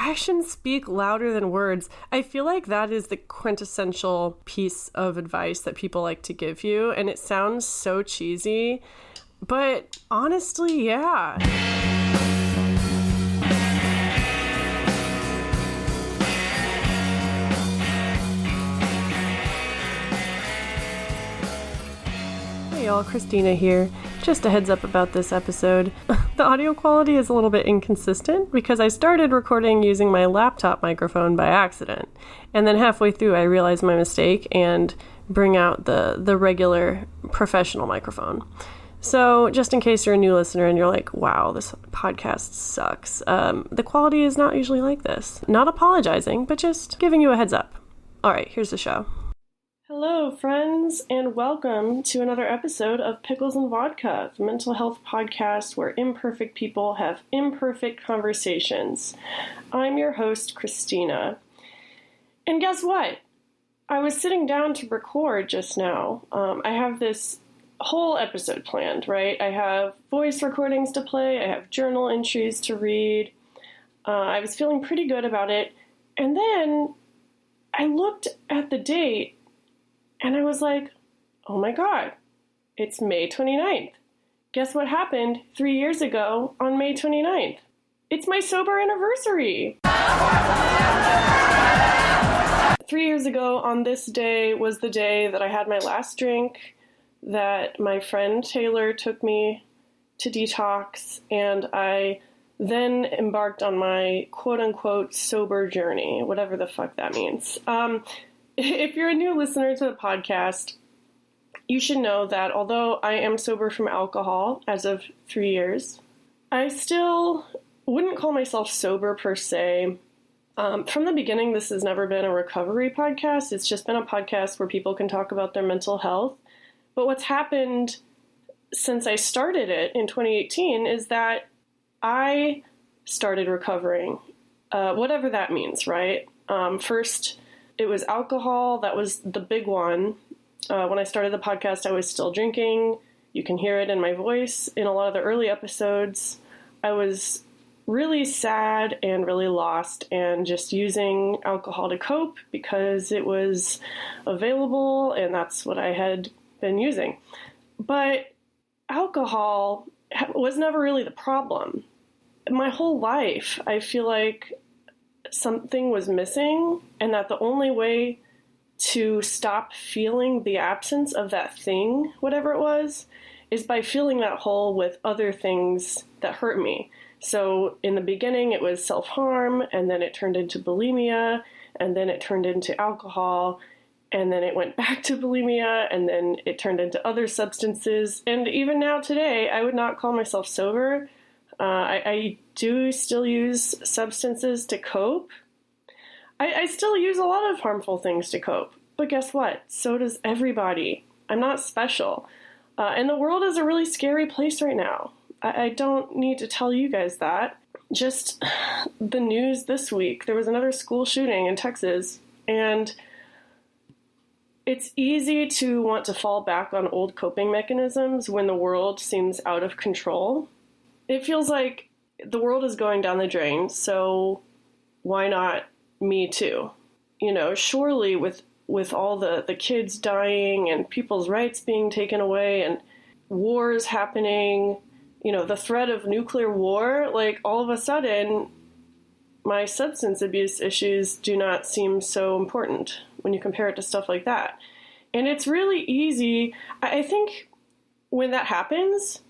actions speak louder than words. I feel like that is the quintessential piece of advice that people like to give you, and it sounds so cheesy, but honestly, yeah. Hey y'all, Christina here. Just a heads up about this episode. The audio quality is a little bit inconsistent because I started recording using my laptop microphone by accident. And then halfway through I realized my mistake and bring out the regular professional microphone. So just in case you're a new listener and you're like, wow, this podcast sucks. The quality is not usually like this. Not apologizing, but just giving you a heads up. All right, here's the show. Hello, friends, and welcome to another episode of Pickles and Vodka, the mental health podcast where imperfect people have imperfect conversations. I'm your host, Christina. And guess what? I was sitting down to record just now. I have this whole episode planned, right? I have voice recordings to play. I have journal entries to read. I was feeling pretty good about it. And then I looked at the date and I was like, oh my God, it's May 29th. Guess what happened 3 years ago on May 29th? It's my sober anniversary. 3 years ago on this day was the day that I had my last drink, that my friend Taylor took me to detox, and I then embarked on my quote-unquote sober journey, whatever the fuck that means. If you're a new listener to the podcast, you should know that although I am sober from alcohol as of 3 years, I still wouldn't call myself sober per se. From the beginning, this has never been a recovery podcast. It's just been a podcast where people can talk about their mental health. But what's happened since I started it in 2018 is that I started recovering, whatever that means, right? First, it was alcohol. That was the big one. When I started the podcast, I was still drinking. You can hear it in my voice. In a lot of the early episodes, I was really sad and really lost and just using alcohol to cope because it was available and that's what I had been using. But alcohol was never really the problem. My whole life, I feel like something was missing, and that the only way to stop feeling the absence of that thing, whatever it was, is by filling that hole with other things that hurt me. So in the beginning, it was self-harm, and then it turned into bulimia, and then it turned into alcohol, and then it went back to bulimia, and then it turned into other substances. And even now today, I would not call myself sober. I do still use substances to cope. I still use a lot of harmful things to cope. But guess what? So does everybody. I'm not special. And the world is a really scary place right now. I don't need to tell you guys that. Just the news this week. There was another school shooting in Texas. And it's easy to want to fall back on old coping mechanisms when the world seems out of control. It feels like the world is going down the drain, so why not me too? You know, surely with all the kids dying and people's rights being taken away and wars happening, you know, the threat of nuclear war, like all of a sudden, my substance abuse issues do not seem so important when you compare it to stuff like that. And it's really easy. I think when that happens,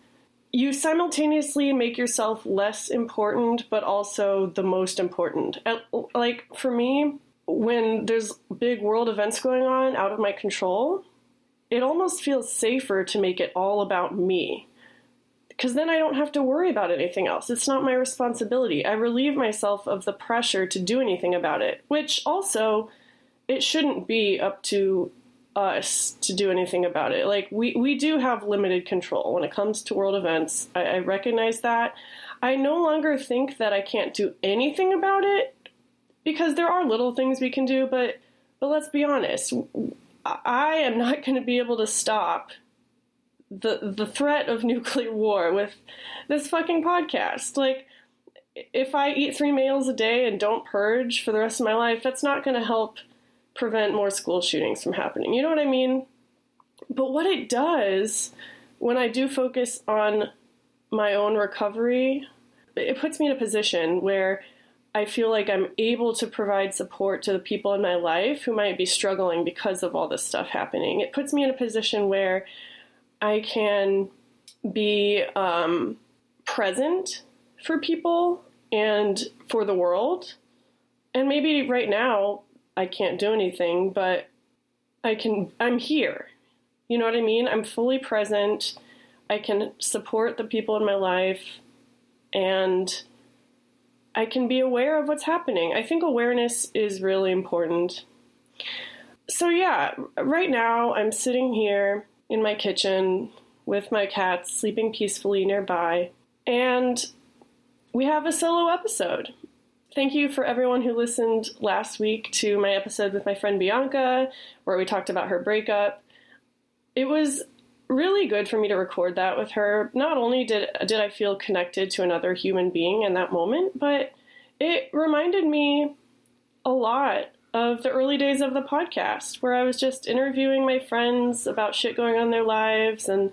you simultaneously make yourself less important, but also the most important. Like, for me, when there's big world events going on out of my control, it almost feels safer to make it all about me. Because then I don't have to worry about anything else. It's not my responsibility. I relieve myself of the pressure to do anything about it, which also, it shouldn't be up to us to do anything about it. Like, we do have limited control when it comes to world events. I recognize that. I no longer think that I can't do anything about it, because there are little things we can do, but let's be honest. I am not going to be able to stop the threat of nuclear war with this fucking podcast. Like, if I eat 3 meals a day and don't purge for the rest of my life, that's not going to help prevent more school shootings from happening. You know what I mean? But what it does when I do focus on my own recovery, it puts me in a position where I feel like I'm able to provide support to the people in my life who might be struggling because of all this stuff happening. It puts me in a position where I can be present for people and for the world. And maybe right now I can't do anything, but I'm here. You know what I mean? I'm fully present. I can support the people in my life, and I can be aware of what's happening. I think awareness is really important. So yeah, right now I'm sitting here in my kitchen with my cats sleeping peacefully nearby, and we have a solo episode. Thank you for everyone who listened last week to my episode with my friend Bianca, where we talked about her breakup. It was really good for me to record that with her. Not only did I feel connected to another human being in that moment, but it reminded me a lot of the early days of the podcast, where I was just interviewing my friends about shit going on in their lives. And,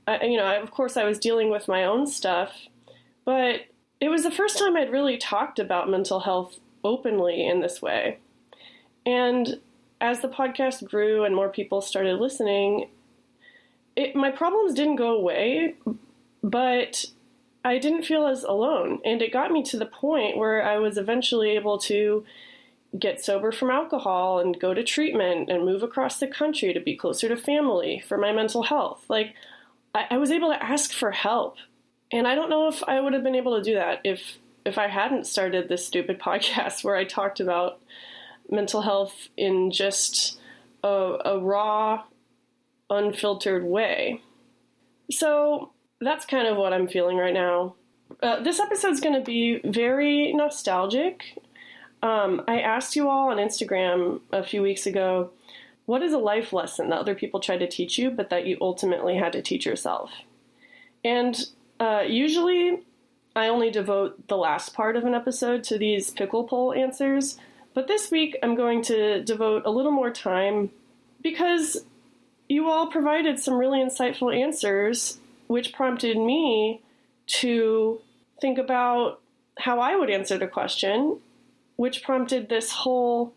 of course I was dealing with my own stuff, but it was the first time I'd really talked about mental health openly in this way. And as the podcast grew and more people started listening, my problems didn't go away, but I didn't feel as alone. And it got me to the point where I was eventually able to get sober from alcohol and go to treatment and move across the country to be closer to family for my mental health. Like, I was able to ask for help. And I don't know if I would have been able to do that if I hadn't started this stupid podcast where I talked about mental health in just a raw, unfiltered way. So that's kind of what I'm feeling right now. This episode's going to be very nostalgic. I asked you all on Instagram a few weeks ago, what is a life lesson that other people tried to teach you, but that you ultimately had to teach yourself? And usually I only devote the last part of an episode to these pickle poll answers, but this week I'm going to devote a little more time because you all provided some really insightful answers, which prompted me to think about how I would answer the question, which prompted this whole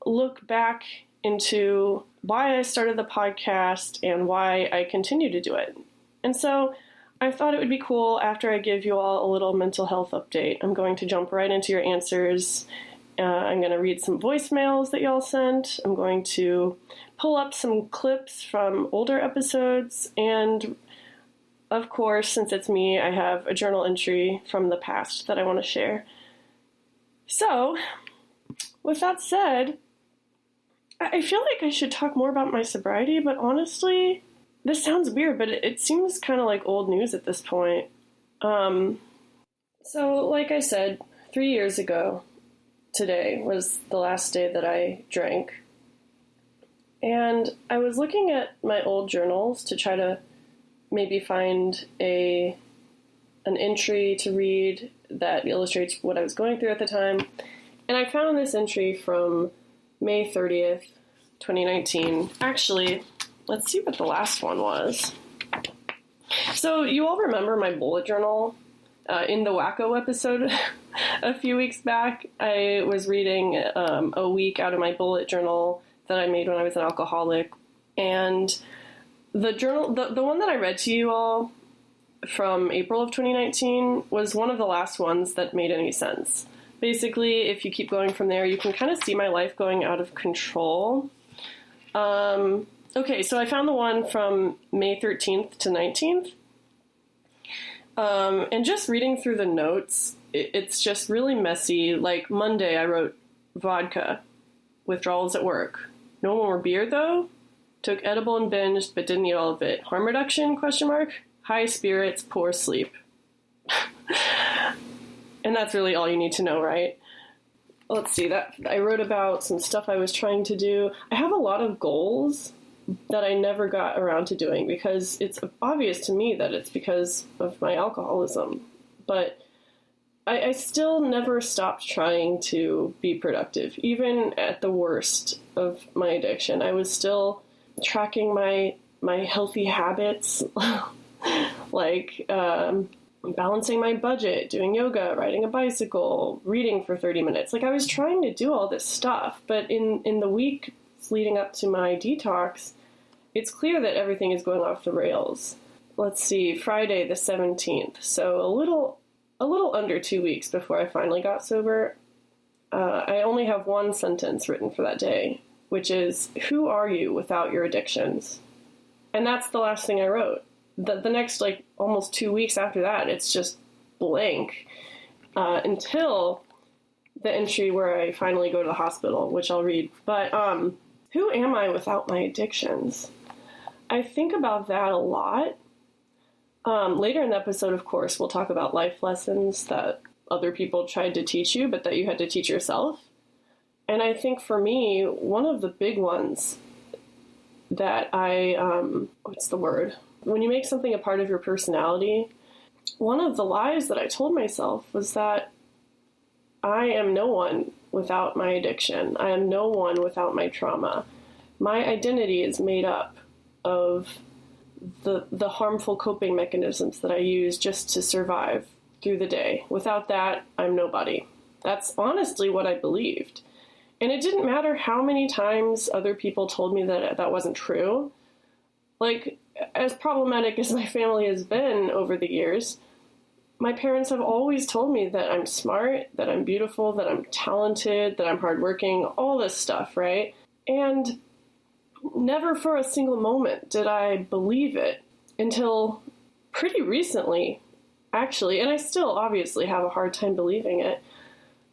look back into why I started the podcast and why I continue to do it. And so I thought it would be cool after I give you all a little mental health update. I'm going to jump right into your answers. I'm going to read some voicemails that y'all sent. I'm going to pull up some clips from older episodes. And of course, since it's me, I have a journal entry from the past that I want to share. So, with that said, I feel like I should talk more about my sobriety, but honestly, this sounds weird, but it seems kind of like old news at this point. So, like I said, 3 years ago, today was the last day that I drank. And I was looking at my old journals to try to maybe find an entry to read that illustrates what I was going through at the time. And I found this entry from May 30th, 2019. Actually, let's see what the last one was. So you all remember my bullet journal? In the Wacko episode a few weeks back, I was reading a week out of my bullet journal that I made when I was an alcoholic. And the journal, the one that I read to you all from April of 2019 was one of the last ones that made any sense. Basically, if you keep going from there, you can kind of see my life going out of control. Okay, so I found the one from May 13th to 19th. And just reading through the notes, it's just really messy. Like Monday, I wrote vodka, withdrawals at work. No more beer though. Took edible and binged, but didn't eat all of it. Harm reduction? ? High spirits, poor sleep. And that's really all you need to know, right? Let's see, that I wrote about some stuff I was trying to do. I have a lot of goals that I never got around to doing because it's obvious to me that it's because of my alcoholism. But I still never stopped trying to be productive, even at the worst of my addiction. I was still tracking my healthy habits, like balancing my budget, doing yoga, riding a bicycle, reading for 30 minutes. Like, I was trying to do all this stuff, but in the weeks leading up to my detox, it's clear that everything is going off the rails. Let's see, Friday the 17th. So a little under 2 weeks before I finally got sober. I only have one sentence written for that day, which is, "Who are you without your addictions?" And that's the last thing I wrote. The next, like, almost 2 weeks after that, it's just blank, until the entry where I finally go to the hospital, which I'll read. But who am I without my addictions? I think about that a lot. Later in the episode, of course, we'll talk about life lessons that other people tried to teach you, but that you had to teach yourself. And I think for me, one of the big ones that what's the word? When you make something a part of your personality, one of the lies that I told myself was that I am no one without my addiction. I am no one without my trauma. My identity is made up of the harmful coping mechanisms that I use just to survive through the day. Without that, I'm nobody. That's honestly what I believed. And it didn't matter how many times other people told me that that wasn't true. Like, as problematic as my family has been over the years, my parents have always told me that I'm smart, that I'm beautiful, that I'm talented, that I'm hardworking, all this stuff, right? And never for a single moment did I believe it until pretty recently, actually. And I still obviously have a hard time believing it.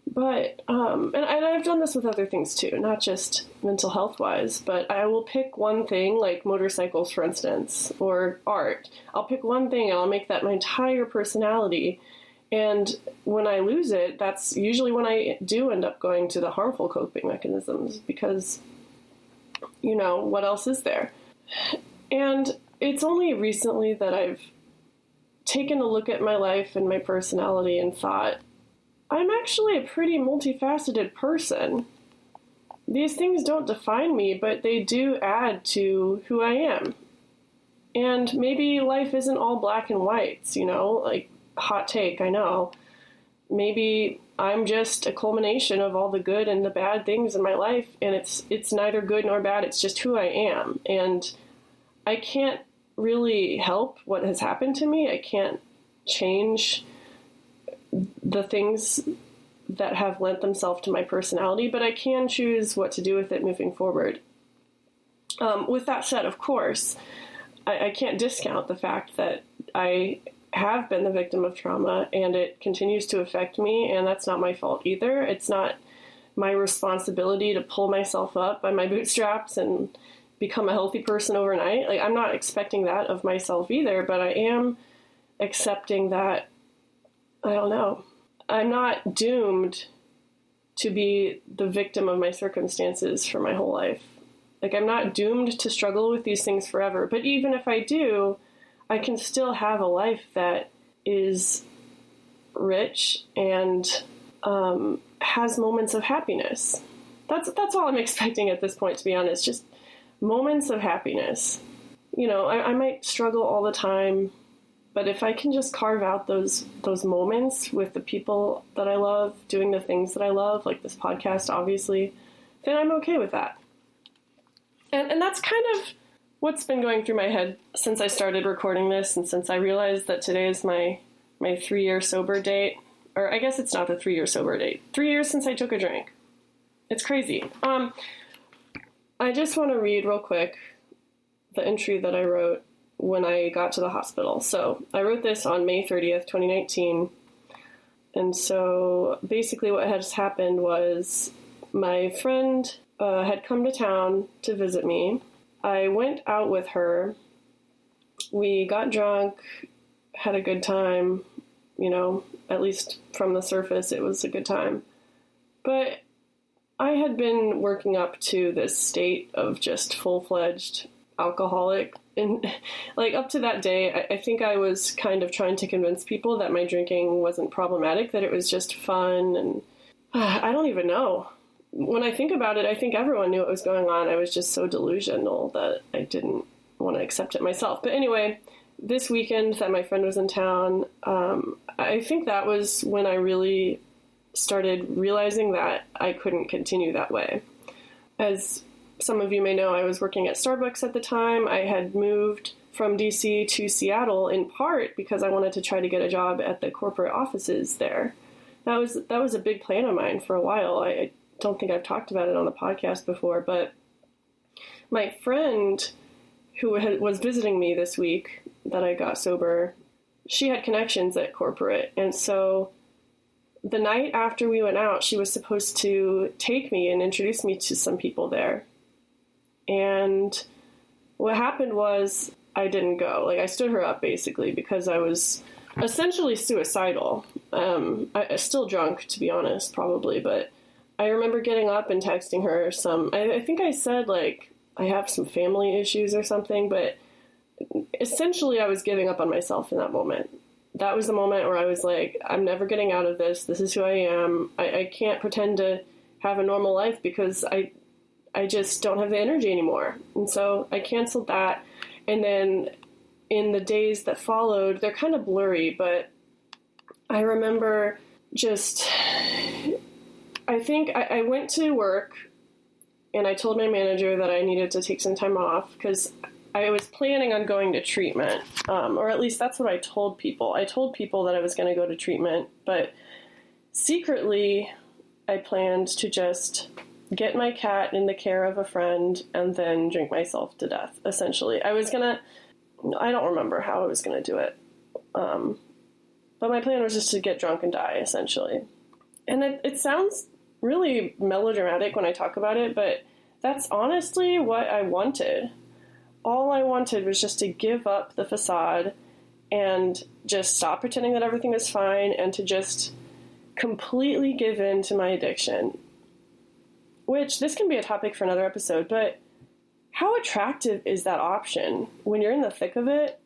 But, and I've done this with other things too, not just mental health wise, but I will pick one thing, like motorcycles, for instance, or art. I'll pick one thing and I'll make that my entire personality. And when I lose it, that's usually when I do end up going to the harmful coping mechanisms, because, you know, what else is there? And it's only recently that I've taken a look at my life and my personality and thought, I'm actually a pretty multifaceted person. These things don't define me, but they do add to who I am. And maybe life isn't all black and whites, you know, like, hot take, I know. Maybe I'm just a culmination of all the good and the bad things in my life, and it's neither good nor bad, it's just who I am. And I can't really help what has happened to me. I can't change the things that have lent themselves to my personality, but I can choose what to do with it moving forward. With that said, of course, I can't discount the fact that I have been the victim of trauma and it continues to affect me, and that's not my fault either. It's not my responsibility to pull myself up by my bootstraps and become a healthy person overnight. Like, I'm not expecting that of myself either, but I am accepting that, I don't know, I'm not doomed to be the victim of my circumstances for my whole life. Like, I'm not doomed to struggle with these things forever. But even if I do, I can still have a life that is rich and has moments of happiness. That's all I'm expecting at this point, to be honest. Just moments of happiness. You know, I might struggle all the time, but if I can just carve out those moments with the people that I love, doing the things that I love, like this podcast, obviously, then I'm okay with that. And that's kind of what's been going through my head since I started recording this, and since I realized that today is my 3-year sober date. Or I guess it's not the 3-year sober date. 3 years since I took a drink. It's crazy. I just want to read real quick the entry that I wrote when I got to the hospital. So I wrote this on May 30th, 2019. And so basically what has happened was my friend had come to town to visit me. I went out with her. We got drunk, had a good time. You know, at least from the surface, it was a good time. But I had been working up to this state of just full-fledged alcoholic And like up to that day, I think I was kind of trying to convince people that my drinking wasn't problematic, that it was just fun. And I don't even know. When I think about it, I think everyone knew what was going on. I was just so delusional that I didn't want to accept it myself. But anyway, this weekend that my friend was in town, I think that was when I really started realizing that I couldn't continue that way. As some of you may know, I was working at Starbucks at the time. I had moved from DC to Seattle in part because I wanted to try to get a job at the corporate offices there. That was a big plan of mine for a while. I don't think I've talked about it on the podcast before, but my friend who was visiting me this week that I got sober, she had connections at corporate. And so the night after we went out, she was supposed to take me and introduce me to some people there. And what happened was I didn't go. Like, I stood her up basically because I was essentially suicidal. I still drunk, to be honest, probably, but I remember getting up and texting her I think I said, like, I have some family issues or something, but essentially I was giving up on myself in that moment. That was the moment where I was like, I'm never getting out of this. This is who I am. I can't pretend to have a normal life because I just don't have the energy anymore. And so I canceled that. And then in the days that followed, they're kind of blurry, but I remember I think I went to work and I told my manager that I needed to take some time off because I was planning on going to treatment, or at least that's what I told people. I told people that I was going to go to treatment, but secretly I planned to just get my cat in the care of a friend and then drink myself to death, essentially. I don't remember how I was going to do it. But my plan was just to get drunk and die, essentially. And it sounds really melodramatic when I talk about it, but that's honestly what I wanted. All I wanted was just to give up the facade and just stop pretending that everything was fine and to just completely give in to my addiction. Which, this can be a topic for another episode, but how attractive is that option when you're in the thick of it?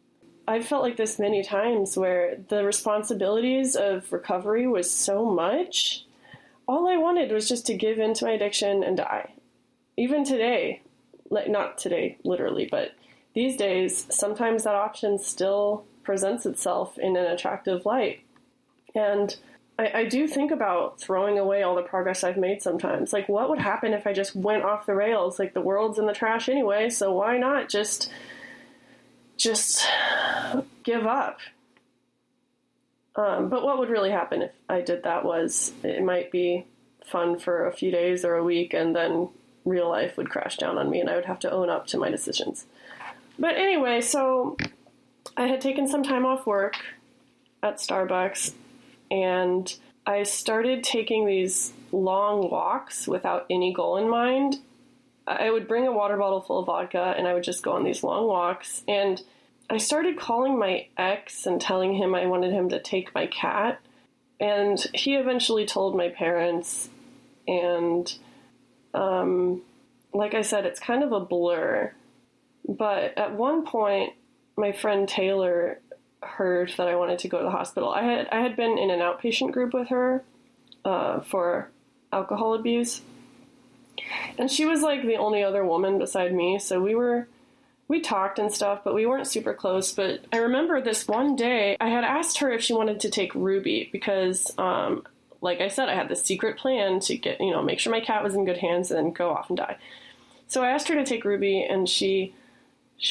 I've felt like this many times where the responsibilities of recovery was so much. All I wanted was just to give in to my addiction and die. Even today, like not today, literally, but these days, sometimes that option still presents itself in an attractive light. And I do think about throwing away all the progress I've made sometimes. Like, what would happen if I just went off the rails? Like, the world's in the trash anyway, so why not just give up? But what would really happen if I did that was it might be fun for a few days or a week, and then real life would crash down on me, and I would have to own up to my decisions. But anyway, so I had taken some time off work at Starbucks, and I started taking these long walks without any goal in mind. I would bring a water bottle full of vodka, and I would just go on these long walks. And I started calling my ex and telling him I wanted him to take my cat. And he eventually told my parents. And like I said, it's kind of a blur. But at one point, my friend Taylor heard that I wanted to go to the hospital. I had been in an outpatient group with her for alcohol abuse, and she was like the only other woman beside me, so we talked and stuff, but we weren't super close. But I remember this one day I had asked her if she wanted to take Ruby because like I said, I had this secret plan to get, make sure my cat was in good hands and then go off and die. So I asked her to take Ruby, and she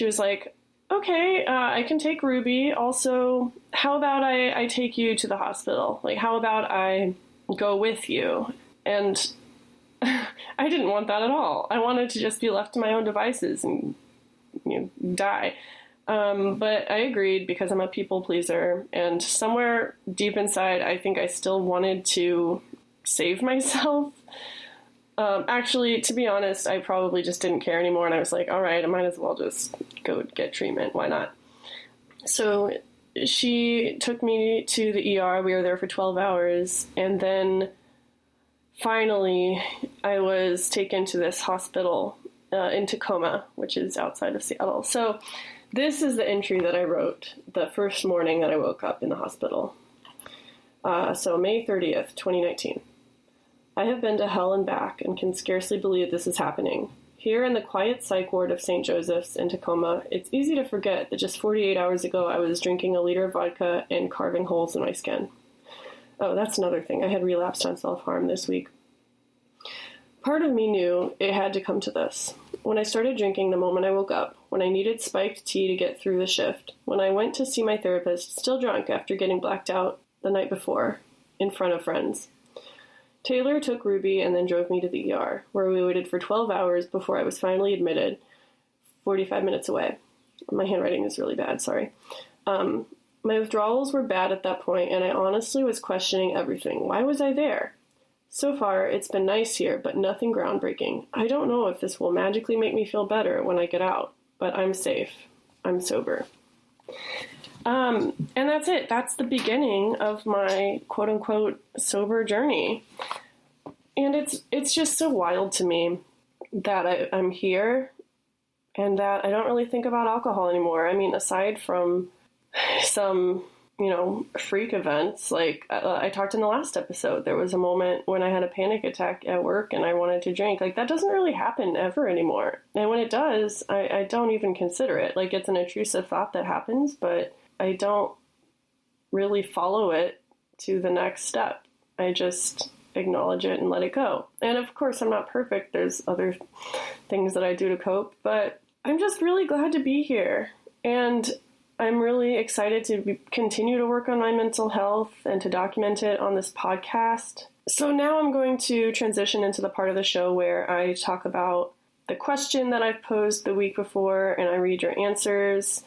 was like, okay, I can take Ruby. Also, how about I take you to the hospital? Like, how about I go with you? And I didn't want that at all. I wanted to just be left to my own devices and die. But I agreed because I'm a people pleaser. And somewhere deep inside, I think I still wanted to save myself. Actually, to be honest, I probably just didn't care anymore, and I was like, all right, I might as well just go get treatment. Why not? So she took me to the ER. We were there for 12 hours, and then finally I was taken to this hospital in TrAuMa, which is outside of Seattle. So This is the entry that I wrote the first morning that I woke up in the hospital. So May 30th, 2019. I have been to hell and back and can scarcely believe this is happening. Here in the quiet psych ward of St. Joseph's in Tacoma, it's easy to forget that just 48 hours ago I was drinking a liter of vodka and carving holes in my skin. Oh, that's another thing. I had relapsed on self-harm this week. Part of me knew it had to come to this. When I started drinking the moment I woke up, when I needed spiked tea to get through the shift, when I went to see my therapist, still drunk after getting blacked out the night before, in front of friends. Taylor took Ruby and then drove me to the ER, where we waited for 12 hours before I was finally admitted, 45 minutes away. My handwriting is really bad, sorry. My withdrawals were bad at that point, and I honestly was questioning everything. Why was I there? So far, it's been nice here, but nothing groundbreaking. I don't know if this will magically make me feel better when I get out, but I'm safe. I'm sober. And that's it. That's the beginning of my quote-unquote sober journey. And it's just so wild to me that I'm here and that I don't really think about alcohol anymore. I mean, aside from some, freak events, like I talked in the last episode, there was a moment when I had a panic attack at work and I wanted to drink. Like, that doesn't really happen ever anymore. And when it does, I don't even consider it. Like, it's an intrusive thought that happens, but I don't really follow it to the next step. I just acknowledge it and let it go. And of course, I'm not perfect. There's other things that I do to cope, but I'm just really glad to be here. And I'm really excited to continue to work on my mental health and to document it on this podcast. So now I'm going to transition into the part of the show where I talk about the question that I've posed the week before and I read your answers.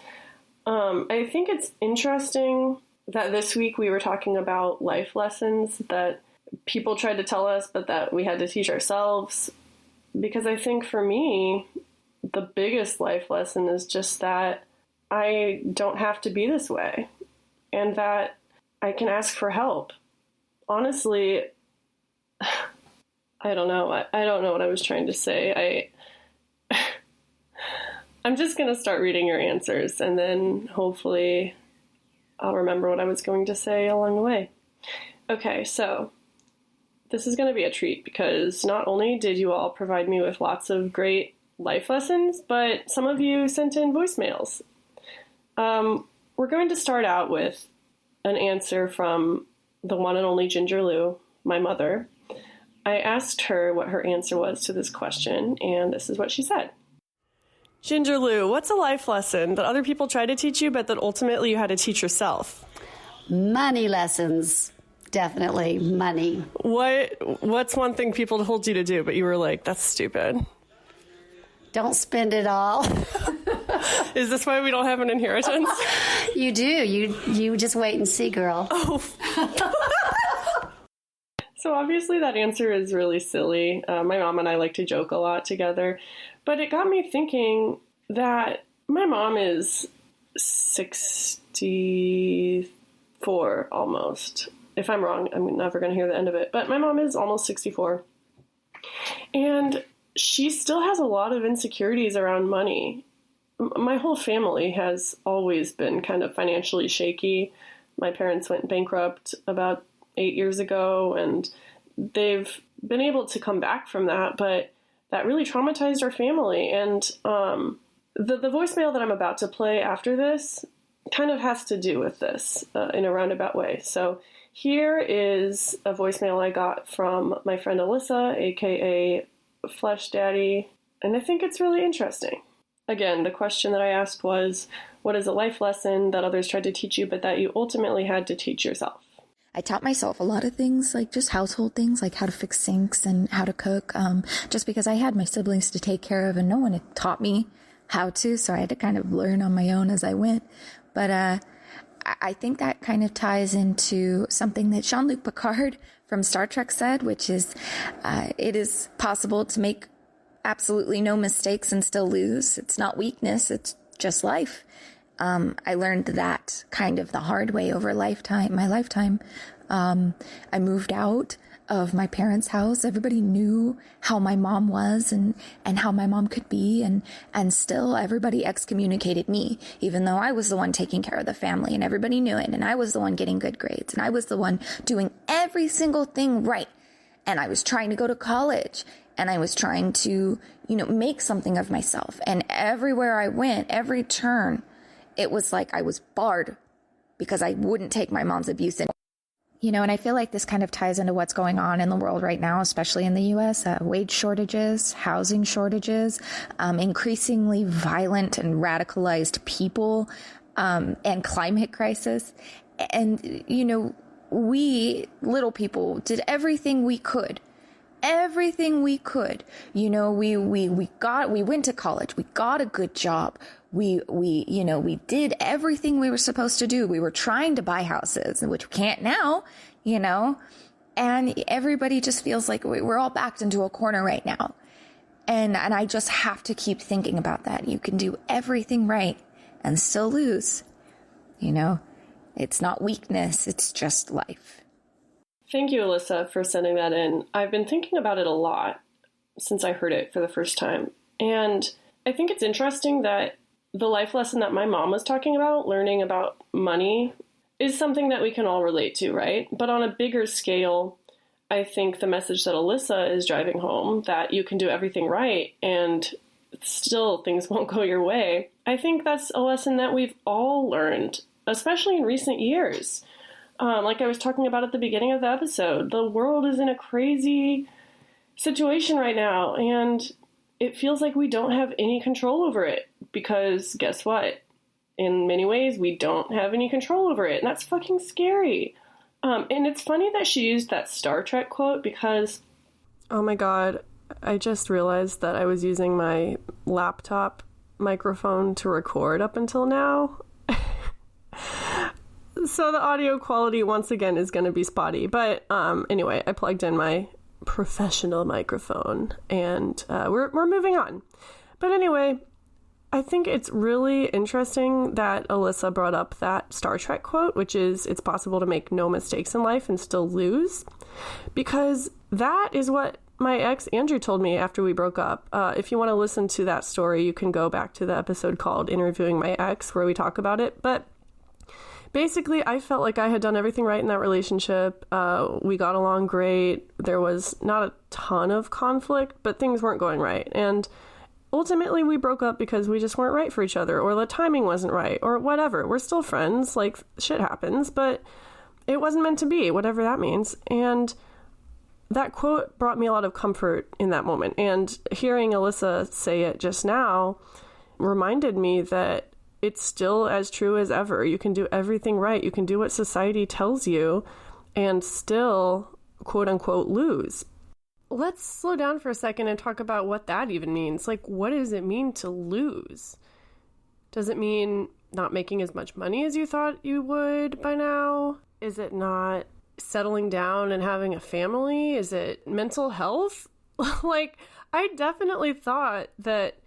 I think it's interesting that this week we were talking about life lessons that people tried to tell us, but that we had to teach ourselves. Because I think for me, the biggest life lesson is just that I don't have to be this way and that I can ask for help. Honestly, I don't know. I don't know what I was trying to say. I'm just going to start reading your answers and then hopefully I'll remember what I was going to say along the way. Okay, so this is going to be a treat because not only did you all provide me with lots of great life lessons, but some of you sent in voicemails. We're going to start out with an answer from the one and only Ginger Lou, my mother. I asked her what her answer was to this question, and this is what she said. Ginger Lou, what's a life lesson that other people try to teach you, but that ultimately you had to teach yourself? Money lessons. Definitely money. What's one thing people told you to do, but you were like, that's stupid? Don't spend it all. Is this why we don't have an inheritance? You do. You just wait and see, girl. Oh. So obviously that answer is really silly. My mom and I like to joke a lot together. But it got me thinking that my mom is 64 almost. If I'm wrong, I'm never going to hear the end of it. But my mom is almost 64. And she still has a lot of insecurities around money. My whole family has always been kind of financially shaky. My parents went bankrupt about 8 years ago, and they've been able to come back from that, but that really traumatized our family. And the voicemail that I'm about to play after this kind of has to do with this in a roundabout way. So here is a voicemail I got from my friend Alyssa, aka Flesh Daddy, and I think it's really interesting. Again, the question that I asked was, what is a life lesson that others tried to teach you, but that you ultimately had to teach yourself? I taught myself a lot of things, like just household things, like how to fix sinks and how to cook, just because I had my siblings to take care of and no one had taught me how to, so I had to kind of learn on my own as I went. But I think that kind of ties into something that Jean-Luc Picard from Star Trek said, which is it is possible to make absolutely no mistakes and still lose. It's not weakness, it's just life. I learned that kind of the hard way over my lifetime. I moved out of my parents' house. Everybody knew how my mom was and how my mom could be. And still everybody excommunicated me, even though I was the one taking care of the family and everybody knew it. And I was the one getting good grades and I was the one doing every single thing right. And I was trying to go to college and I was trying to, make something of myself. And everywhere I went, every turn, it was like I was barred because I wouldn't take my mom's abuse. And I feel like this kind of ties into what's going on in the world right now, especially in the U.S. Wage shortages, housing shortages, increasingly violent and radicalized people, and climate crisis. And, we little people did everything we could. Everything we could. We went to college. We got a good job. We did everything we were supposed to do. We were trying to buy houses, which we can't now, and everybody just feels like we're all backed into a corner right now. And I just have to keep thinking about that. You can do everything right and still lose, It's not weakness. It's just life. Thank you, Alyssa, for sending that in. I've been thinking about it a lot since I heard it for the first time. And I think it's interesting that the life lesson that my mom was talking about, learning about money, is something that we can all relate to, right? But on a bigger scale, I think the message that Alyssa is driving home, that you can do everything right and still things won't go your way, I think that's a lesson that we've all learned, especially in recent years. Like I was talking about at the beginning of the episode, the world is in a crazy situation right now, and it feels like we don't have any control over it, because guess what? In many ways, we don't have any control over it, and that's fucking scary. And it's funny that she used that Star Trek quote because, oh my god, I just realized that I was using my laptop microphone to record up until now. So the audio quality, once again, is going to be spotty. But anyway, I plugged in my professional microphone, and we're moving on. But anyway, I think it's really interesting that Alyssa brought up that Star Trek quote, which is, it's possible to make no mistakes in life and still lose. Because that is what my ex Andrew told me after we broke up. If you want to listen to that story, you can go back to the episode called Interviewing My Ex, where we talk about it. But basically, I felt like I had done everything right in that relationship. We got along great. There was not a ton of conflict, but things weren't going right. And ultimately, we broke up because we just weren't right for each other, or the timing wasn't right, or whatever. We're still friends. Like, shit happens, but it wasn't meant to be, whatever that means. And that quote brought me a lot of comfort in that moment. And hearing Alyssa say it just now reminded me that it's still as true as ever. You can do everything right. You can do what society tells you and still, quote unquote, lose. Let's slow down for a second and talk about what that even means. Like, what does it mean to lose? Does it mean not making as much money as you thought you would by now? Is it not settling down and having a family? Is it mental health? Like, I definitely thought that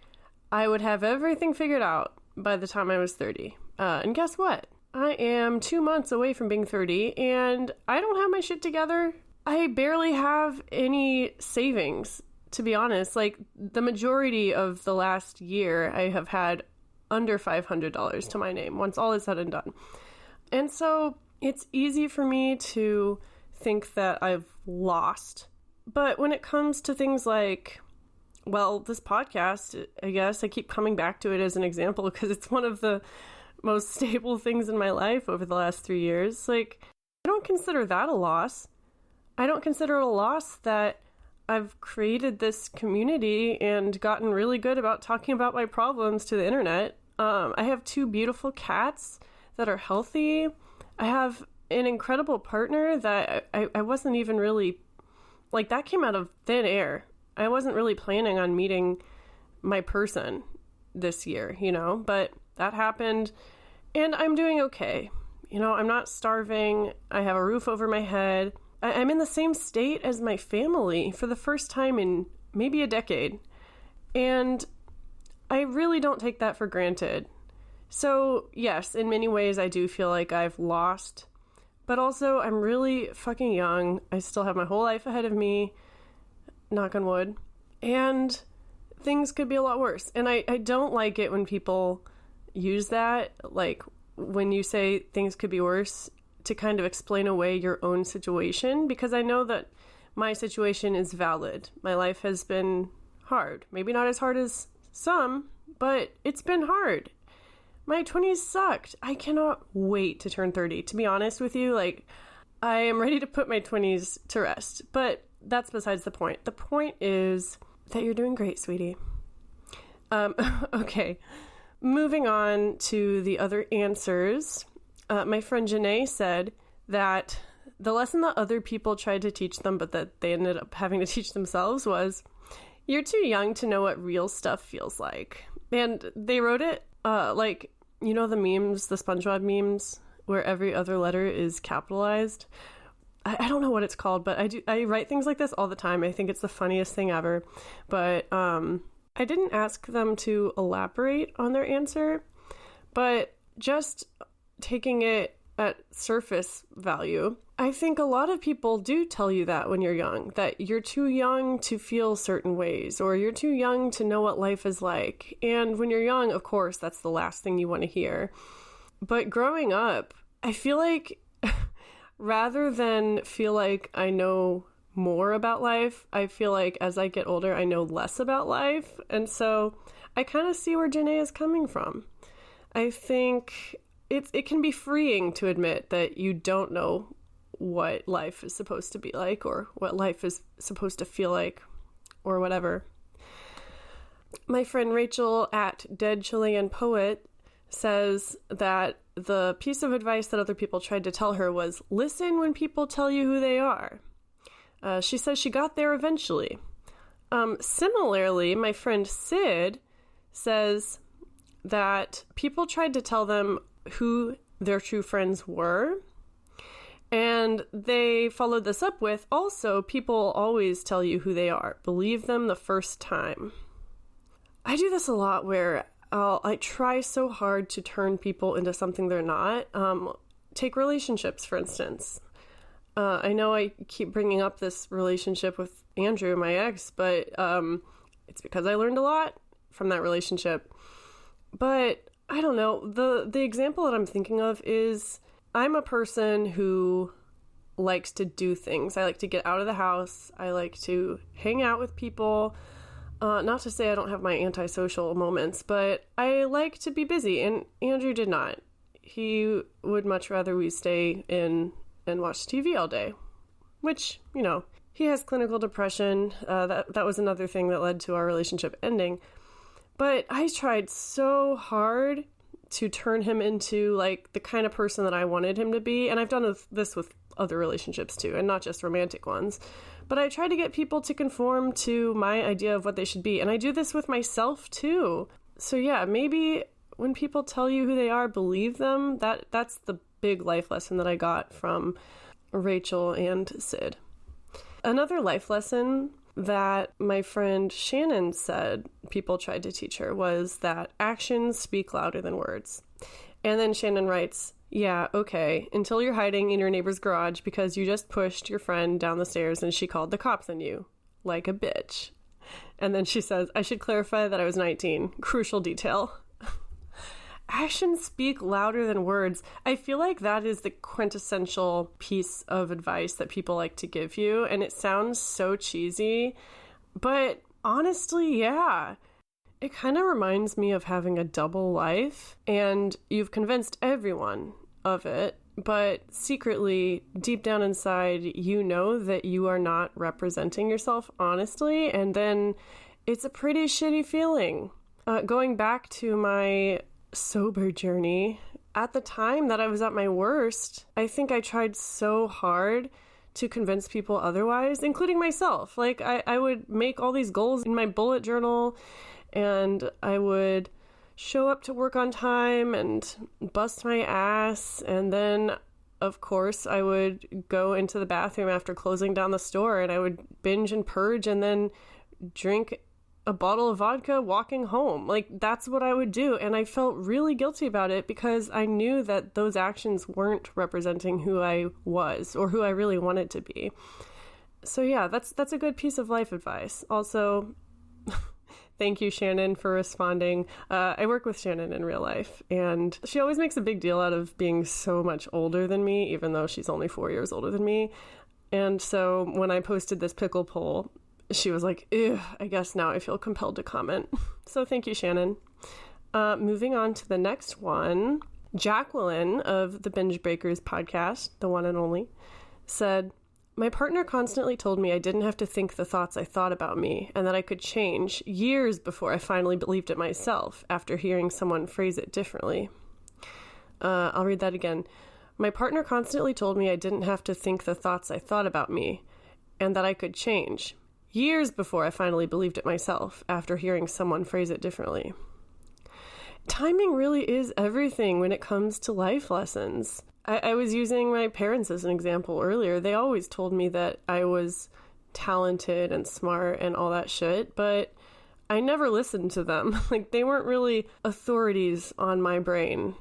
I would have everything figured out by the time I was 30. And guess what? I am 2 months away from being 30, and I don't have my shit together. I barely have any savings, to be honest. Like, the majority of the last year, I have had under $500 to my name once all is said and done. And so it's easy for me to think that I've lost. But when it comes to things like, well, this podcast, I guess I keep coming back to it as an example because it's one of the most stable things in my life over the last 3 years. Like, I don't consider that a loss. I don't consider it a loss that I've created this community and gotten really good about talking about my problems to the internet. I have 2 beautiful cats that are healthy. I have an incredible partner that I wasn't even really, like, that came out of thin air. I wasn't really planning on meeting my person this year, but that happened, and I'm doing okay. I'm not starving. I have a roof over my head. I'm in the same state as my family for the first time in maybe a decade, and I really don't take that for granted. So yes, in many ways I do feel like I've lost, But also, I'm really fucking young. I still have my whole life ahead of me, knock on wood, and things could be a lot worse. And I don't like it when people use that, like when you say things could be worse, to kind of explain away your own situation, because I know that my situation is valid. My life has been hard. Maybe not as hard as some, but it's been hard. My 20s sucked. I cannot wait to turn 30. To be honest with you, like, I am ready to put my 20s to rest. But that's besides the point. The point is that you're doing great, sweetie. Okay. Moving on to the other answers. My friend Janae said that the lesson that other people tried to teach them, but that they ended up having to teach themselves, was, you're too young to know what real stuff feels like. And they wrote it like, you know, the memes, the SpongeBob memes, where every other letter is capitalized. I don't know what it's called, but I write things like this all the time. I think it's the funniest thing ever. But I didn't ask them to elaborate on their answer, but just taking it at surface value, I think a lot of people do tell you that when you're young, that you're too young to feel certain ways, or you're too young to know what life is like. And when you're young, of course, that's the last thing you want to hear. But growing up, I feel like rather than feel like I know more about life, I feel like as I get older, I know less about life. And so I kind of see where Janae is coming from. I think it can be freeing to admit that you don't know what life is supposed to be like, or what life is supposed to feel like, or whatever. My friend Rachel at Dead Chilean Poet says that the piece of advice that other people tried to tell her was, listen when people tell you who they are. She says she got there eventually. Similarly, my friend Sid says that people tried to tell them who their true friends were, and they followed this up with, also, people always tell you who they are. Believe them the first time. I do this a lot where I try so hard to turn people into something they're not. Take relationships, for instance. I know I keep bringing up this relationship with Andrew, my ex, but it's because I learned a lot from that relationship. But I don't know, the example that I'm thinking of is, I'm a person who likes to do things. I like to get out of the house. I like to hang out with people. Not to say I don't have my antisocial moments, but I like to be busy, and Andrew did not. He would much rather we stay in and watch TV all day, which, you know, he has clinical depression. That was another thing that led to our relationship ending. But I tried so hard to turn him into, like, the kind of person that I wanted him to be. And I've done this with other relationships too, and not just romantic ones. But I try to get people to conform to my idea of what they should be. And I do this with myself too. So yeah, maybe when people tell you who they are, believe them. That's the big life lesson that I got from Rachel and Sid. Another life lesson that my friend Shannon said people tried to teach her was that actions speak louder than words. And then Shannon writes, yeah, okay, until you're hiding in your neighbor's garage because you just pushed your friend down the stairs and she called the cops on you. Like a bitch. And then she says, I should clarify that I was 19. Crucial detail. Actions speak louder than words. I feel like that is the quintessential piece of advice that people like to give you, and it sounds so cheesy, but honestly, yeah. It kind of reminds me of having a double life, and you've convinced everyone of it, but secretly, deep down inside, you know that you are not representing yourself honestly, and then it's a pretty shitty feeling. Going back to my sober journey, at the time that I was at my worst, I think I tried so hard to convince people otherwise, including myself. Like, I would make all these goals in my bullet journal, and I would show up to work on time and bust my ass, and then, of course, I would go into the bathroom after closing down the store, and I would binge and purge and then drink a bottle of vodka walking home. Like, that's what I would do. And I felt really guilty about it because I knew that those actions weren't representing who I was or who I really wanted to be. So yeah, that's a good piece of life advice. Also, thank you, Shannon, for responding. I work with Shannon in real life, and she always makes a big deal out of being so much older than me, even though she's only 4 years older than me. And so when I posted this pickle poll, she was like, ew, I guess now I feel compelled to comment. So thank you, Shannon. Moving on to the next one. Jacqueline of the Binge Breakers podcast, the one and only, said, my partner constantly told me I didn't have to think the thoughts I thought about me and that I could change years before I finally believed it myself after hearing someone phrase it differently. I'll read that again. My partner constantly told me I didn't have to think the thoughts I thought about me and that I could change years before I finally believed it myself after hearing someone phrase it differently. Timing really is everything when it comes to life lessons. I was using my parents as an example earlier. They always told me that I was talented and smart and all that shit, but I never listened to them. Like, they weren't really authorities on my brain,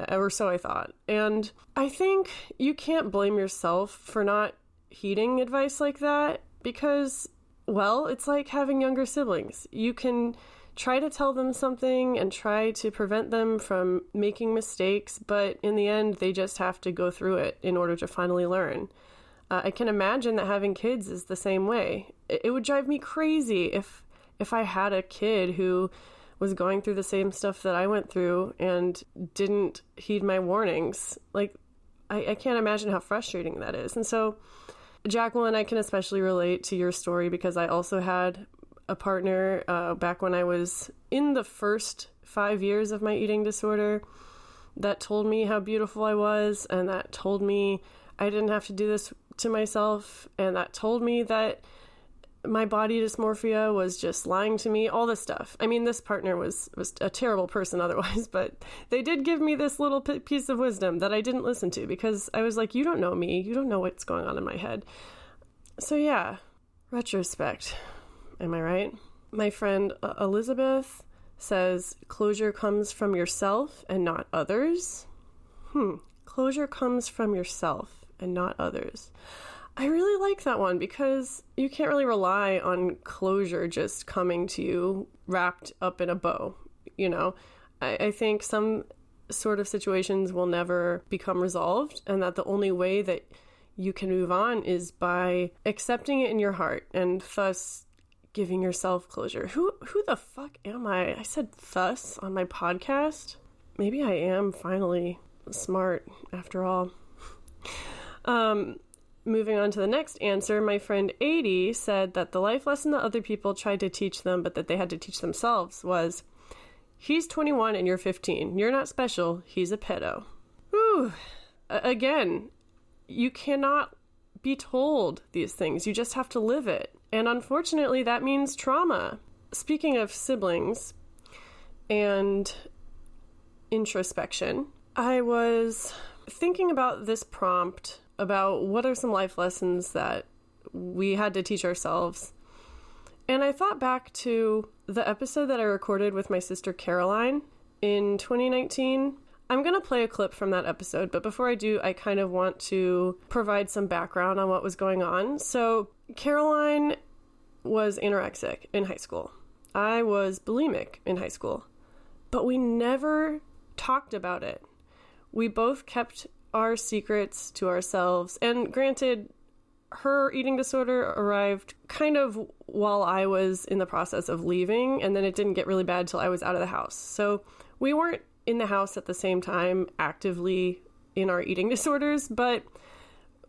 or so I thought. And I think you can't blame yourself for not heeding advice like that because, well, it's like having younger siblings. You can try to tell them something and try to prevent them from making mistakes, but in the end, they just have to go through it in order to finally learn. I can imagine that having kids is the same way. It would drive me crazy if I had a kid who was going through the same stuff that I went through and didn't heed my warnings. Like, I can't imagine how frustrating that is. And so, Jacqueline, I can especially relate to your story because I also had a partner back when I was in the first 5 years of my eating disorder that told me how beautiful I was, and that told me I didn't have to do this to myself, and that told me that my body dysmorphia was just lying to me, all this stuff. I mean, this partner was a terrible person otherwise, but they did give me this little piece of wisdom that I didn't listen to because I was like, you don't know me. You don't know what's going on in my head. So yeah, retrospect. Am I right? My friend Elizabeth says, closure comes from yourself and not others. Closure comes from yourself and not others. I really like that one because you can't really rely on closure just coming to you wrapped up in a bow. You know, I think some sort of situations will never become resolved, and that the only way that you can move on is by accepting it in your heart and thus giving yourself closure. Who the fuck am I? I said thus on my podcast. Maybe I am finally smart after all. Moving on to the next answer, my friend 80 said that the life lesson that other people tried to teach them but that they had to teach themselves was, he's 21 and you're 15. You're not special. He's a pedo. Whew. Again, you cannot be told these things. You just have to live it. And unfortunately, that means trauma. Speaking of siblings and introspection, I was thinking about this prompt about what are some life lessons that we had to teach ourselves. And I thought back to the episode that I recorded with my sister Caroline in 2019. I'm going to play a clip from that episode, but before I do, I kind of want to provide some background on what was going on. So Caroline was anorexic in high school. I was bulimic in high school, but we never talked about it. We both kept our secrets to ourselves. And granted, her eating disorder arrived kind of while I was in the process of leaving, and then it didn't get really bad till I was out of the house. So we weren't in the house at the same time actively in our eating disorders, but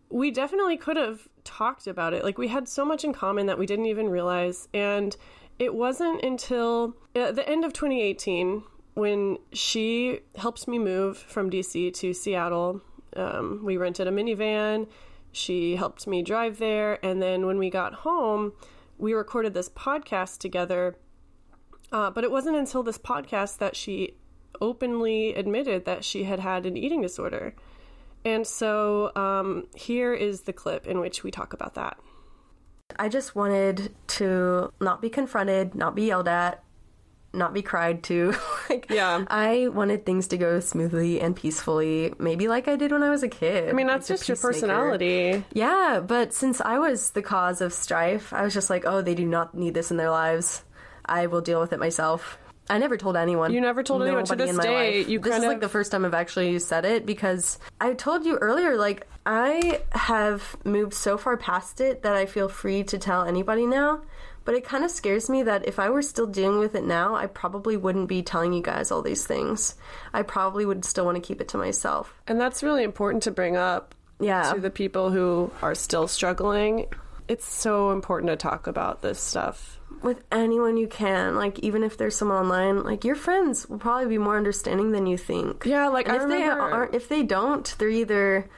we definitely could have talked about it. Like, we had so much in common that we didn't even realize. And it wasn't until the end of 2018 when she helped me move from DC to Seattle. We rented a minivan. She helped me drive there. And then when we got home, we recorded this podcast together. But it wasn't until this podcast that she openly admitted that she had had an eating disorder. And so here is the clip in which we talk about that. I just wanted to not be confronted, not be yelled at, not be cried to. I wanted things to go smoothly and peacefully, maybe like I did when I was a kid. I mean, that's just your personality. Yeah, but since I was the cause of strife, I was just like, oh, they do not need this in their lives. I will deal with it myself. I never told anyone. You never told anyone. To this day, this is like the first time I've actually said it, because I told you earlier, like, I have moved so far past it that I feel free to tell anybody now. But it kind of scares me that if I were still dealing with it now, I probably wouldn't be telling you guys all these things. I probably would still want to keep it to myself. And that's really important to bring up to the people who are still struggling. It's so important to talk about this stuff. With anyone you can. Like, even if there's someone online, like, your friends will probably be more understanding than you think. Yeah, like, and if they don't, they're either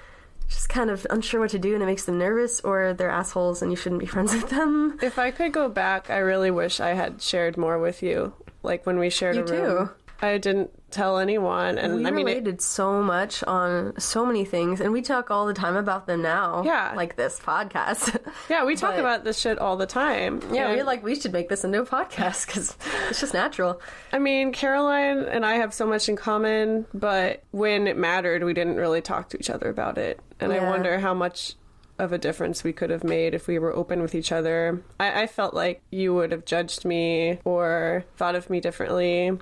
just kind of unsure what to do and it makes them nervous, or they're assholes and you shouldn't be friends with them. If I could go back, I really wish I had shared more with you. Like, when we shared a room. I didn't tell anyone, and we related so much on so many things, and we talk all the time about them now. Yeah, like this podcast. Yeah, we talk about this shit all the time. Yeah, we're like, we should make this into a podcast because it's just natural. I mean, Caroline and I have so much in common, but when it mattered, we didn't really talk to each other about it, and I wonder how much of a difference we could have made if we were open with each other. I felt like you would have judged me or thought of me differently.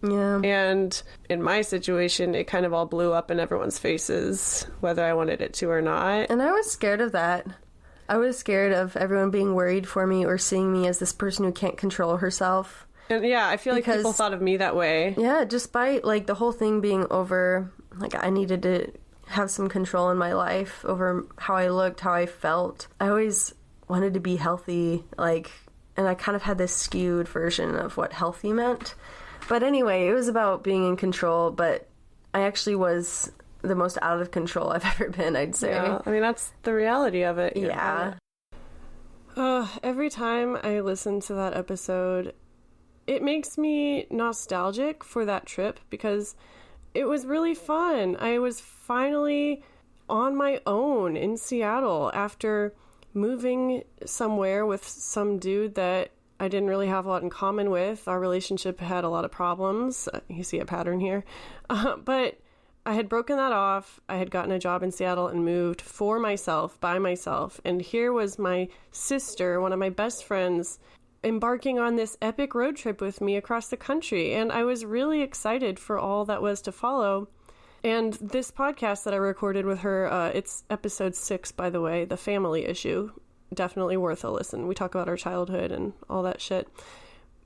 Yeah. And in my situation, it kind of all blew up in everyone's faces, whether I wanted it to or not. And I was scared of that. I was scared of everyone being worried for me or seeing me as this person who can't control herself. And yeah, I feel like people thought of me that way. Yeah, despite like the whole thing being over, like, I needed to have some control in my life over how I looked, how I felt. I always wanted to be healthy, like, and I kind of had this skewed version of what healthy meant. But anyway, it was about being in control, but I actually was the most out of control I've ever been, I'd say. Yeah, I mean, that's the reality of it. Yeah. Every time I listen to that episode, it makes me nostalgic for that trip because it was really fun. I was finally on my own in Seattle after moving somewhere with some dude that I didn't really have a lot in common with. Our relationship had a lot of problems. You see a pattern here. But I had broken that off. I had gotten a job in Seattle and moved for myself, by myself. And here was my sister, one of my best friends, embarking on this epic road trip with me across the country. And I was really excited for all that was to follow. And this podcast that I recorded with her, it's episode 6, by the way, The Family Issue. Definitely worth a listen. We talk about our childhood and all that shit.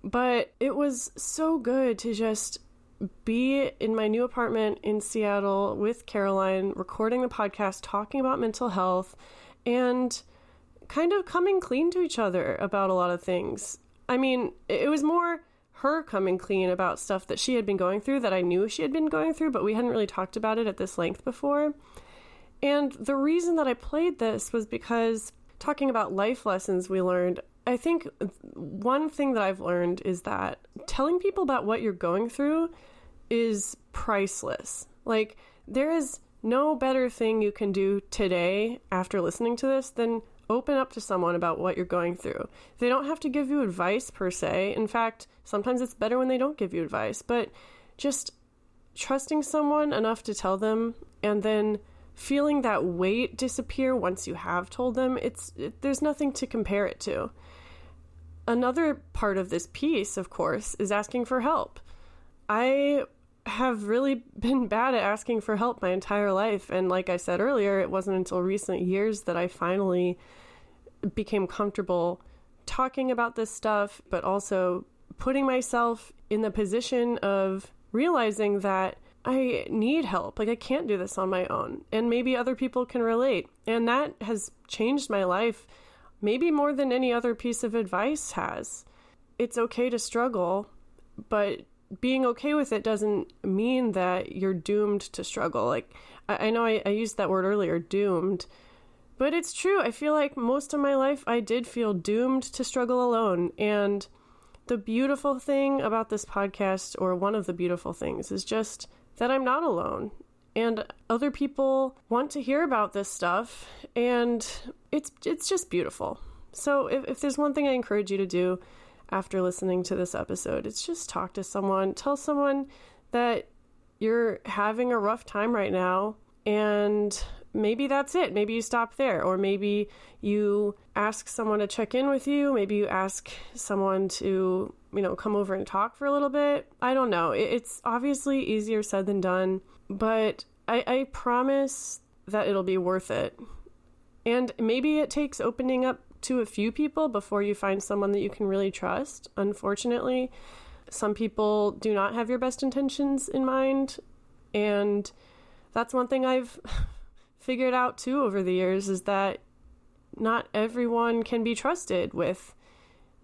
But it was so good to just be in my new apartment in Seattle with Caroline, recording the podcast, talking about mental health, and kind of coming clean to each other about a lot of things. I mean, it was more her coming clean about stuff that she had been going through that I knew she had been going through, but we hadn't really talked about it at this length before. And the reason that I played this was because talking about life lessons we learned, I think one thing that I've learned is that telling people about what you're going through is priceless. Like, there is no better thing you can do today after listening to this than open up to someone about what you're going through. They don't have to give you advice per se. In fact, sometimes it's better when they don't give you advice, but just trusting someone enough to tell them and then feeling that weight disappear once you have told them, there's nothing to compare it to. Another part of this piece, of course, is asking for help. I have really been bad at asking for help my entire life, and like I said earlier, it wasn't until recent years that I finally became comfortable talking about this stuff, but also putting myself in the position of realizing that I need help. Like, I can't do this on my own. And maybe other people can relate. And that has changed my life, maybe more than any other piece of advice has. It's okay to struggle, but being okay with it doesn't mean that you're doomed to struggle. Like, I know I used that word earlier, doomed. But it's true. I feel like most of my life I did feel doomed to struggle alone. And the beautiful thing about this podcast, or one of the beautiful things, is just that I'm not alone, and other people want to hear about this stuff, and it's just beautiful. So if there's one thing I encourage you to do after listening to this episode, it's just talk to someone. Tell someone that you're having a rough time right now, and maybe that's it. Maybe you stop there, or maybe you ask someone to check in with you. Maybe you ask someone to, come over and talk for a little bit. I don't know. It's obviously easier said than done, but I promise that it'll be worth it. And maybe it takes opening up to a few people before you find someone that you can really trust. Unfortunately, some people do not have your best intentions in mind. And that's one thing I've figured out too over the years, is that not everyone can be trusted with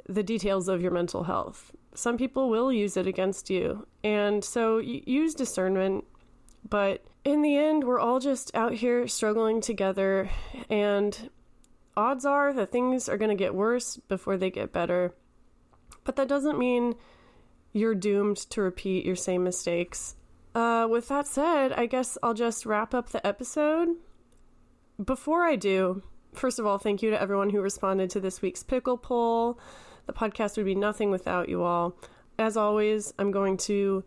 the details of your mental health. Some people will use it against you. And so use discernment. But in the end, we're all just out here struggling together, and odds are that things are going to get worse before they get better. But that doesn't mean you're doomed to repeat your same mistakes. With that said, I guess I'll just wrap up the episode. Before I do, first of all, thank you to everyone who responded to this week's pickle poll. The podcast would be nothing without you all. As always, I'm going to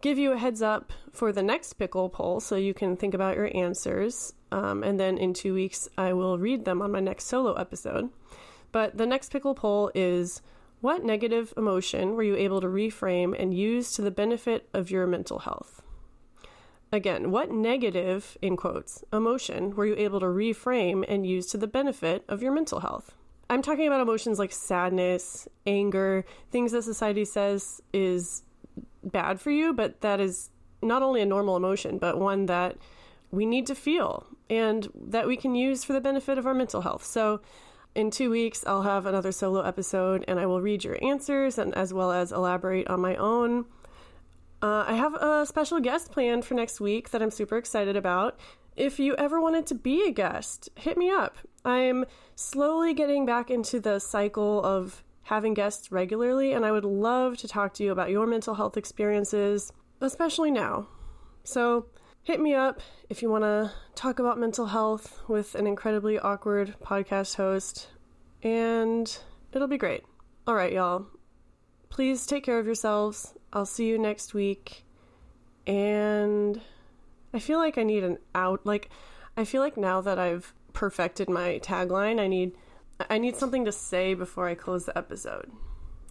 give you a heads up for the next pickle poll so you can think about your answers. And then in 2 weeks, I will read them on my next solo episode. But the next pickle poll is, what negative emotion were you able to reframe and use to the benefit of your mental health? Again, what negative, in quotes, emotion were you able to reframe and use to the benefit of your mental health? I'm talking about emotions like sadness, anger, things that society says is bad for you, but that is not only a normal emotion, but one that we need to feel and that we can use for the benefit of our mental health. So in 2 weeks, I'll have another solo episode, and I will read your answers and as well as elaborate on my own. I have a special guest planned for next week that I'm super excited about. If you ever wanted to be a guest, hit me up. I'm slowly getting back into the cycle of having guests regularly, and I would love to talk to you about your mental health experiences, especially now. So hit me up if you want to talk about mental health with an incredibly awkward podcast host, and it'll be great. All right, y'all. Please take care of yourselves. I'll see you next week. And I feel like I need an out. I feel like now that I've perfected my tagline, I need something to say before I close the episode.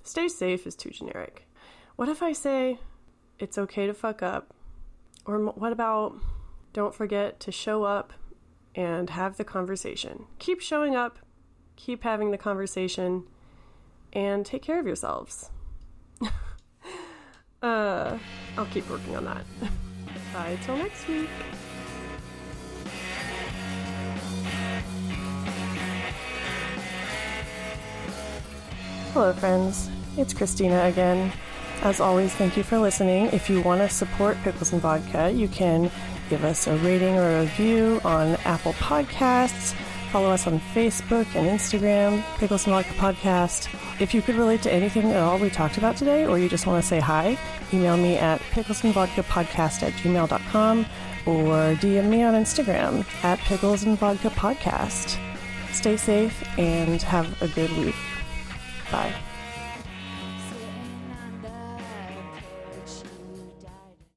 Stay safe is too generic. What if I say, it's okay to fuck up? Or what about, don't forget to show up and have the conversation. Keep showing up, keep having the conversation, and take care of yourselves. I'll keep working on that. Bye till next week. Hello, friends. It's Christina again. As always, thank you for listening. If you want to support Pickles and Vodka, you can give us a rating or a review on Apple Podcasts. Follow us on Facebook and Instagram, Pickles and Vodka Podcast. If you could relate to anything at all we talked about today, or you just want to say hi, email me at picklesandvodkapodcast@gmail.com or DM me on Instagram at Pickles and Vodka Podcast. Stay safe and have a good week. Bye.